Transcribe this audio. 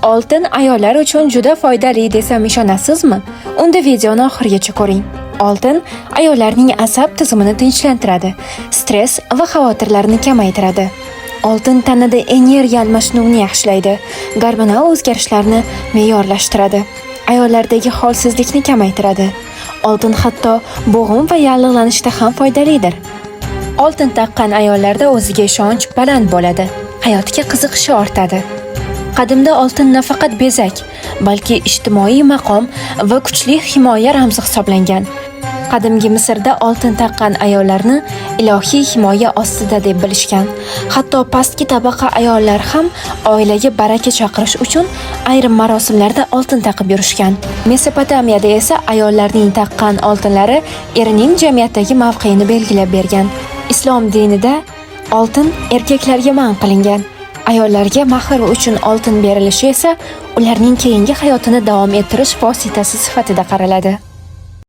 Oltin ayollar uchun juda foydali desam ishonasizmi? Unda videoni oxirigacha ko'ring. Oltin ayollarning asab tizimini tinchlantiradi, stress va xavotirlarni kamaytiradi. Oltin tanada energiya almashinuvini yaxshilaydi, gormonal o'zgarishlarni me'yorlashtiradi, ayollardagi holsizlikni kamaytiradi. Oltin hatto bo'g'im va yallig'lanishda ham foydalidir. Oltin taqqan ayollarda o'ziga ishonch baland bo'ladi, hayotga qiziqishi ortadi. Qadimda oltin nafaqat bezak, balki ijtimoiy maqom va kuchli himoya ramzi hisoblangan. Qadimgi Misrda oltin taqqan ayollarni ilohiy himoya ostida deb bilishgan. Hatto pastki tabaqa ayollar ham oilaga baraka chaqirish uchun ayrim marosimlarda oltin taqib yurishgan. Mesopotamiyada esa ayollarning taqqan oltinlari erining jamiyatdagi mavqeini belgilab bergan. Islom dinida oltin erkaklarga man qilingan. Ayollarga mahr uchun oltin berilishi esa ularning keyingi hayotini davom ettirish vositasi sifatida qaraladi.